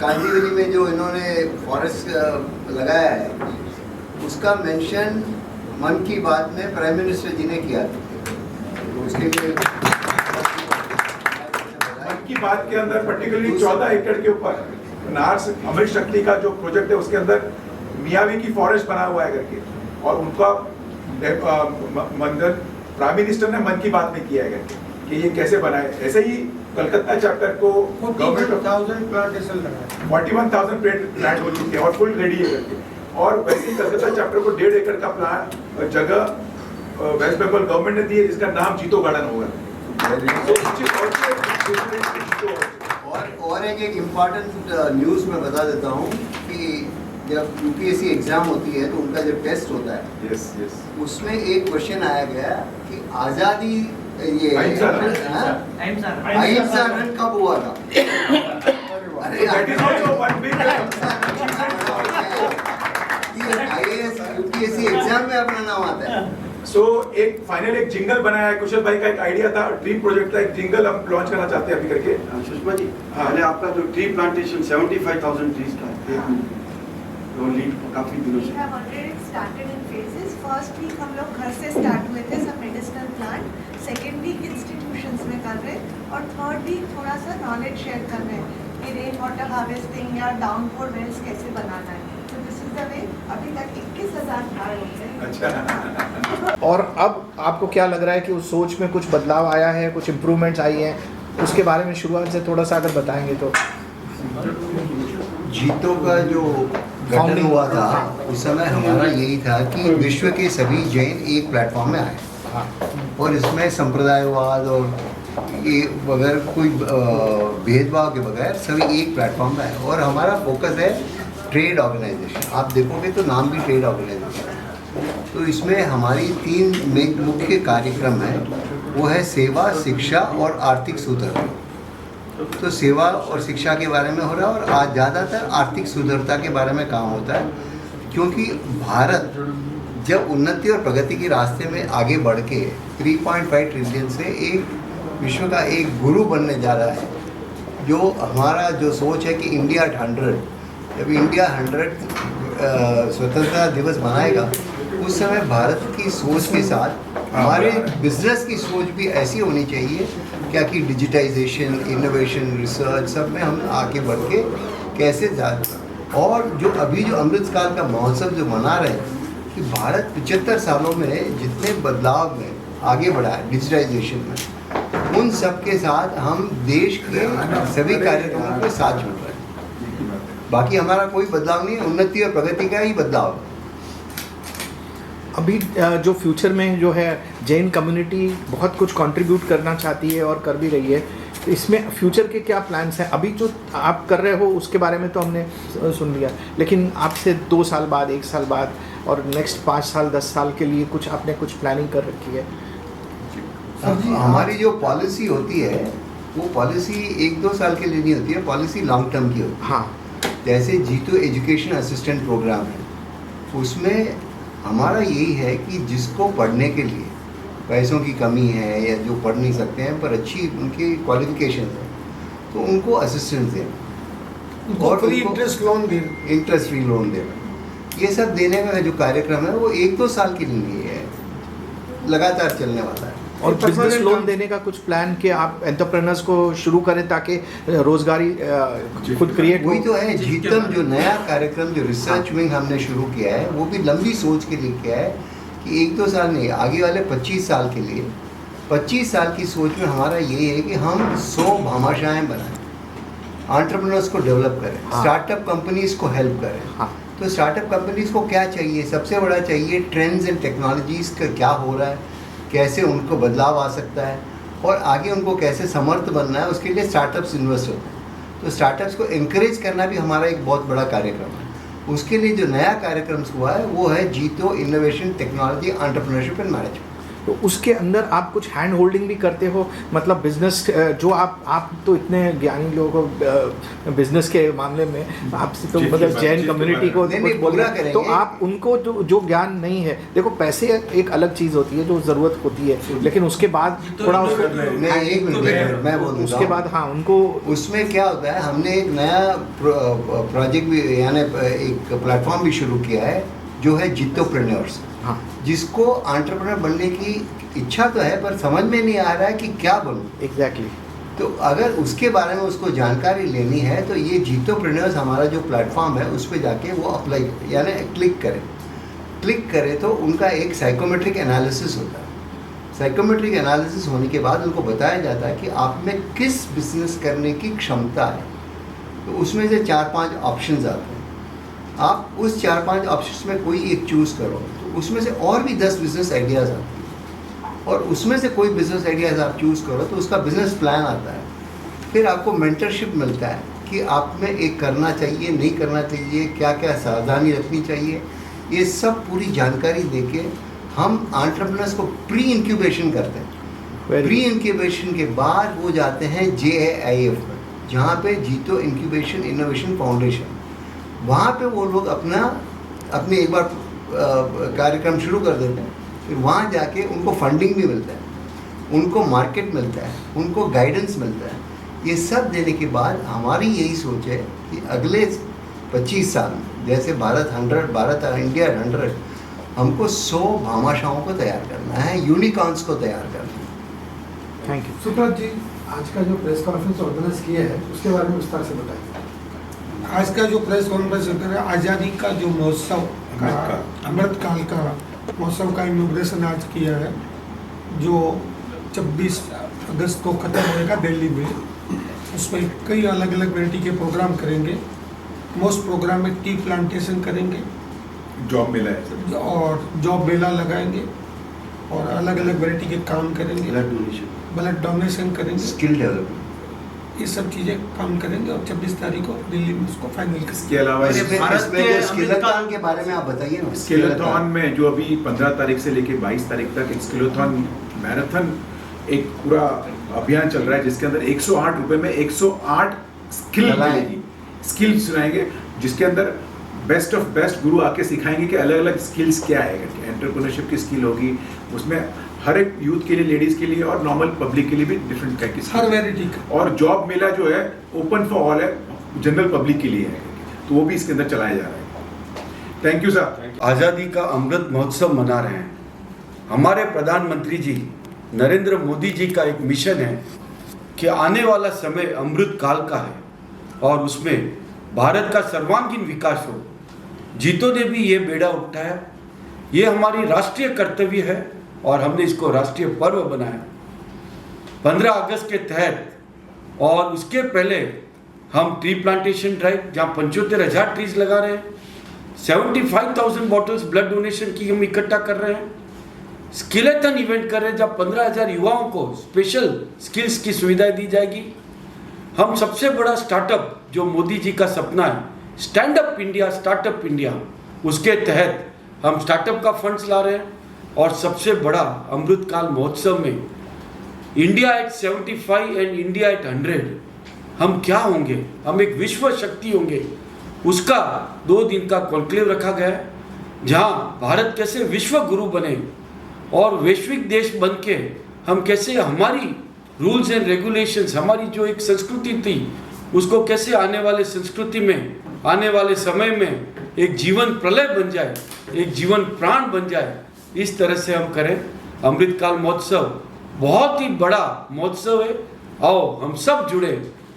कांदीवली में जो इन्होंने फॉरेस्ट लगाया है उसका मेंशन मन की बात में प्राइम मिनिस्टर जी ने किया था, तो उसके लिए मन की बात के अंदर पर्टिकुलरली 14 एकड़ के ऊपर नार्स अमृत शक्ति का जो प्रोजेक्ट है उसके अंदर मियावी की फॉरेस्ट बना हुआ है करके, और उनका मंदिर प्राइम मिनिस्टर ने मन की बात में किया है करके कि ये कैसे बनाए। ऐसे ही कलकत्ता चैप्टर को 41,000 प्लांटेशन लगा है, 41,000 प्लांट हो चुके हैं और फुल रेडी है करके। और वैसे ही कलकत्ता चैप्टर को 1.5 एकड़ का प्लान जगह वेस्ट बंगाल गवर्नमेंट ने दी है जिसका नाम जीतो गार्डन होगा। और एक इम्पॉर्टेंट न्यूज़ मैं बता देता हूँ कि जब यूपीएससी एग्जाम होती है तो उनका जब टेस्ट होता है यस यस उसमें एक क्वेश्चन आया गया कि आज़ादी ये अहिंसा रन कब हुआ था? अरे that is also one big IAS UPSC exam में अपना नाम आता है। सो एक फाइनल एक जिंगल बनाया है, कुशल भाई का एक आइडिया था, ड्रीम प्रोजेक्ट था, एक जिंगल हम लॉन्च करना चाहते हैं अभी करके। सुषमा जी, हाँ। पहले आपका जो ट्री प्लांटेशन 75,000 ट्रीज का है, वो लीड काफी दिनों We से have already started in phases. First week हम लोग घर से स्टार्ट हुए थे सब medicinal plant, second week institutions में कर रहे हैं और थर्ड वीक थोड़ा सा नॉलेज शेयर कर रहे हैं कि रेन वाटर हार्वेस्टिंग या डाउनपोर वेल्स कैसे बनाना है। तो दिस इज द वे। अभी तक 21,000 प्लांट हो गए। अच्छा और अब आपको क्या लग रहा है कि उस सोच में कुछ बदलाव आया है, कुछ इम्प्रूवमेंट्स आई हैं, उसके बारे में शुरुआत से थोड़ा सा अगर बताएंगे तो। जीतो का जो गठन हुआ था उस समय हमारा यही था कि विश्व के सभी जैन एक प्लेटफॉर्म में आए, और इसमें संप्रदायवाद और ये बगैर कोई भेदभाव के बगैर सभी एक प्लेटफॉर्म में आए। और हमारा फोकस है ट्रेड ऑर्गेनाइजेशन। आप देखोगे तो नाम भी ट्रेड ऑर्गेनाइजेशन है। तो इसमें हमारी 3 मुख्य कार्यक्रम है, वो है सेवा, शिक्षा और आर्थिक सुदृढ़ता। तो सेवा और शिक्षा के बारे में हो रहा है और आज ज़्यादातर आर्थिक सुदृढ़ता के बारे में काम होता है, क्योंकि भारत जब उन्नति और प्रगति के रास्ते में आगे बढ़ के 3.5 ट्रिलियन से एक विश्व का एक गुरु बनने जा रहा है। जो हमारा जो सोच है कि इंडिया 100, जब इंडिया 100 स्वतंत्रता दिवस मनाएगा उस समय भारत की सोच के साथ हमारे बिजनेस की सोच भी ऐसी होनी चाहिए क्या कि डिजिटाइजेशन, इनोवेशन, रिसर्च सब में हम आगे बढ़ के कैसे जा। और जो अभी जो अमृतकाल का महोत्सव जो मना रहे हैं कि भारत 75 सालों में जितने बदलाव में आगे बढ़ा है डिजिटाइजेशन में, उन सब के साथ हम देश के सभी कार्यक्रमों के साथ जुड़ रहे हैं। बाकी हमारा कोई बदलाव नहीं है, उन्नति और प्रगति का ही बदलाव है। अभी जो फ्यूचर में जो है जैन कम्युनिटी बहुत कुछ कंट्रीब्यूट करना चाहती है और कर भी रही है, तो इसमें फ्यूचर के क्या प्लान्स हैं? अभी जो आप कर रहे हो उसके बारे में तो हमने सुन लिया, लेकिन आपसे 2 साल बाद, 1 साल बाद और नेक्स्ट 5 साल 10 साल के लिए कुछ आपने कुछ प्लानिंग कर रखी है? हमारी जो पॉलिसी होती है वो पॉलिसी 1-2 साल के लिए नहीं होती है, पॉलिसी लॉन्ग टर्म की होती है। हाँ, जैसे जीतो एजुकेशन असिस्टेंट प्रोग्राम है, उसमें हमारा यही है कि जिसको पढ़ने के लिए पैसों की कमी है या जो पढ़ नहीं सकते हैं पर अच्छी उनकी क्वालिफिकेशन है तो उनको असिस्टेंस देना और फ्री इंटरेस्ट लोन देना, इंटरेस्ट फ्री लोन देना, ये सब देने का जो कार्यक्रम है वो 1-2 साल के लिए नहीं है, लगातार चलने वाला है। और बिजनेस लोन देने का कुछ प्लान कि आप एंटरप्रेन्योर्स को शुरू करें ताकि रोजगारी खुद क्रिएट हो? वही तो है जीतम, जो नया कार्यक्रम जो रिसर्च विंग हमने शुरू किया है वो भी लंबी सोच के लिए किया है कि 1-2 साल नहीं, आगे वाले 25 साल के लिए 25 साल की सोच में हमारा यही है कि हम 100 भामाशाहें बनाएं, एंटरप्रेन्योर्स को डेवलप करें, स्टार्टअप कंपनीज को हेल्प करें। हाँ। तो स्टार्टअप कंपनीज को क्या चाहिए? सबसे बड़ा चाहिए ट्रेंड्स एंड टेक्नोलॉजीज़ का क्या हो रहा है, कैसे उनको बदलाव आ सकता है और आगे उनको कैसे समर्थ बनना है, उसके लिए स्टार्टअप्स इन्वेस्ट होते हैं। तो स्टार्टअप्स को एनकरेज करना भी हमारा एक बहुत बड़ा कार्यक्रम है। उसके लिए जो नया कार्यक्रम हुआ है वो है जीतो innovation technology entrepreneurship and management. तो उसके अंदर आप कुछ हैंड होल्डिंग भी करते हो, मतलब बिजनेस जो आप तो इतने ज्ञानी लोग हो बिजनेस के मामले में, आपसे तो मतलब जैन कम्युनिटी को नहीं, कुछ नहीं, बोल पूरा रहे, करेंगे। तो आप उनको जो ज्ञान नहीं है, देखो पैसे एक अलग चीज़ होती है जो ज़रूरत होती है, लेकिन उसके बाद थोड़ा नहीं, एक मिनट मैं बोल देता उसके हूँ। बाद हाँ उनको उसमें क्या होता है, हमने एक नया प्रोजेक्ट भी यानी एक प्लेटफॉर्म भी शुरू किया है जो है जितोप्रेन्योर्स, हाँ जिसको एंटरप्रेन्योर बनने की इच्छा तो है पर समझ में नहीं आ रहा है कि क्या बनूं। एग्जैक्टली तो अगर उसके बारे में उसको जानकारी लेनी है तो ये जितोप्रेन्योर्स हमारा जो प्लेटफॉर्म है उस पर जाके वो अप्लाई यानी क्लिक करें तो उनका एक साइकोमेट्रिक एनालिसिस होता है। साइकोमेट्रिक एनालिसिस होने के बाद उनको बताया जाता है कि आप में किस बिजनेस करने की क्षमता है। तो उसमें से 4-5 ऑप्शंस आते हैं, आप उस 4-5 ऑप्शंस में कोई एक चूज़ करो, तो उसमें से और भी 10 बिजनेस आइडियाज़ आते हैं, और उसमें से कोई बिजनेस आइडियाज़ आप चूज़ करो तो उसका बिजनेस प्लान आता है। फिर आपको मेंटरशिप मिलता है कि आप में एक करना चाहिए, नहीं करना चाहिए, क्या क्या सावधानी रखनी चाहिए, ये सब पूरी जानकारी देके हम एंटरप्रेन्योर्स को प्री इंक्यूबेशन करते हैं। प्री इंक्यूबेशन के बाद वो जाते हैं JAIF में, जहाँ पे जीतो इंक्यूबेशन इनोवेशन फाउंडेशन, वहाँ पे वो लोग अपने एक बार कार्यक्रम शुरू कर देते हैं। फिर वहाँ जाके उनको फंडिंग भी मिलता है, उनको मार्केट मिलता है, उनको गाइडेंस मिलता है। ये सब देने के बाद हमारी यही सोच है कि अगले 25 साल में जैसे इंडिया 100, हमको 100 भामाशाहों को तैयार करना है, यूनिकॉर्न्स को तैयार करना है। Thank you. सुब्रत जी, आज का जो प्रेस कॉन्फ्रेंस ऑर्गेनाइज किया है उसके बारे में विस्तार से बताइए। आज का जो प्रेस कॉन्फ्रेंस है आज़ादी का जो महोत्सव का अमृतकाल का महोत्सव का इनॉग्रेशन आज किया है, जो 26 अगस्त को ख़त्म होएगा दिल्ली में। उसमें कई अलग अलग वैरायटी के प्रोग्राम करेंगे। मोस्ट प्रोग्राम में टी प्लांटेशन करेंगे, जॉब मिला है और जॉब मेला लगाएंगे, और अलग अलग वैरायटी के काम करेंगे, ब्लड डोनेशन करेंगे, स्किल डेवलपमेंट, ये सब चीज़ें काम करेंगे, और 26 तारीख को दिल्ली में उसको फाइनल करेंगे। इसके अलावा स्किलथॉन के बारे में आप बताइए ना। स्किलथॉन में जो अभी 15 तारीख से लेके 22 तारीख तक एक स्किलथॉन मैराथन एक पूरा अभियान चल रहा है, जिसके अंदर 108 रुपए में 108 स्किल मिलेगी, स्किल सुनाएंगे, जिसके अंदर बेस्ट ऑफ बेस्ट गुरु आके सिखाएंगे कि अलग अलग स्किल्स क्या है। एंटरप्रेन्योरशिप की स्किल होगी उसमें, हर एक यूथ के लिए, लेडीज के लिए और नॉर्मल पब्लिक के लिए भी डिफरेंट टाइप की हर वैरायटी का। और जॉब मेला जो है ओपन फॉर ऑल है, जनरल पब्लिक के लिए है, तो वो भी इसके अंदर चलाया जा रहा है। Thank you sir. आज़ादी का अमृत महोत्सव मना रहे हैं। हमारे प्रधानमंत्री जी नरेंद्र मोदी जी का एक मिशन है कि आने वाला समय अमृत काल का है और उसमें भारत का सर्वांगीण विकास हो। जीतो ने भी ये बेड़ा उठाया, ये हमारी राष्ट्रीय कर्तव्य है और हमने इसको राष्ट्रीय पर्व बनाया 15 अगस्त के तहत। और उसके पहले हम ट्री प्लांटेशन ड्राइव, जहाँ 75,000 ट्रीज लगा रहे हैं, 75,000 बॉटल्स ब्लड डोनेशन की हम इकट्ठा कर रहे हैं, स्किलेथन इवेंट कर रहे हैं जहाँ 15,000 युवाओं को स्पेशल स्किल्स की सुविधाएं दी जाएगी। हम सबसे बड़ा स्टार्टअप जो मोदी जी का सपना है, stand up India, startup India, उसके तहत हम स्टार्टअप का फंड्स ला रहे हैं। और सबसे बड़ा अमृतकाल महोत्सव में India at 75 and India at 100 हम क्या होंगे, हम एक विश्व शक्ति होंगे, उसका 2 दिन का कॉन्क्लेव रखा गया है, जहाँ भारत कैसे विश्व गुरु बने और वैश्विक देश बन के हम कैसे हमारी रूल्स एंड रेगुलेशंस, हमारी जो एक संस्कृति थी, उसको कैसे आने वाले संस्कृति में, आने वाले समय में एक जीवन प्रलय बन जाए, एक जीवन प्राण बन जाए, इस तरह से हम करें। अमृतकाल महोत्सव बहुत ही बड़ा महोत्सव है, आओ हम सब जुड़े,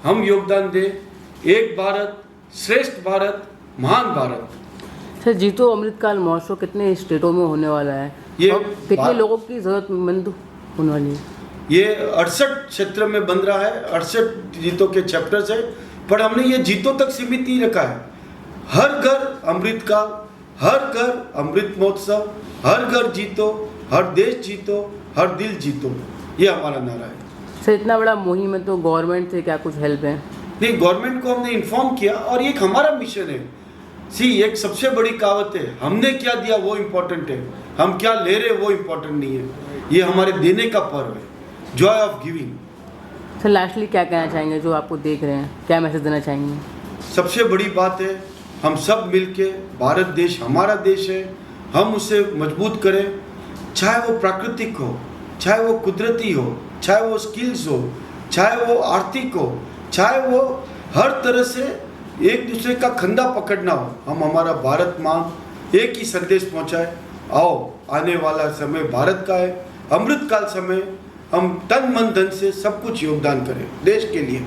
हम योगदान दें। एक भारत श्रेष्ठ भारत, महान भारत। सर, जीतो अमृतकाल महोत्सव कितने स्टेटों में होने वाला है, ये और कितने लोगों की जरूरतमंद होने वाली है? ये 68 क्षेत्र में बन रहा है, 68 जीतो के चैप्टर्स है, पर हमने ये जीतो तक सीमित नहीं रखा है। हर घर अमृतकाल, हर घर अमृत महोत्सव, हर घर जीतो, हर देश जीतो, हर दिल जीतो, ये हमारा नारा है। सर, इतना बड़ा मुहिम है तो गवर्नमेंट से क्या कुछ हेल्प है? नहीं, गवर्नमेंट को हमने इन्फॉर्म किया और ये एक हमारा मिशन है। एक सबसे बड़ी कहावत है, हमने क्या दिया वो इम्पोर्टेंट है, हम क्या ले रहे वो इम्पोर्टेंट नहीं है। ये हमारे देने का पर्व है, Joy of giving. Sir lastly क्या कहना चाहेंगे जो आपको देख रहे हैं, क्या मैसेज देना चाहेंगे? सबसे बड़ी बात है हम सब मिलके, भारत देश हमारा देश है, हम उसे मजबूत करें, चाहे वो प्राकृतिक हो, चाहे वो कुदरती हो, चाहे वो स्किल्स हो, चाहे वो आर्थिक हो, चाहे वो हर तरह से एक दूसरे का कंधा पकड़ना हो, हम हमारा भारत माँ एक ही संदेश पहुँचाए। आओ आने वाला समय भारत का है, अमृतकाल समय, हम तन मन धन से सब कुछ योगदान करें देश के लिए।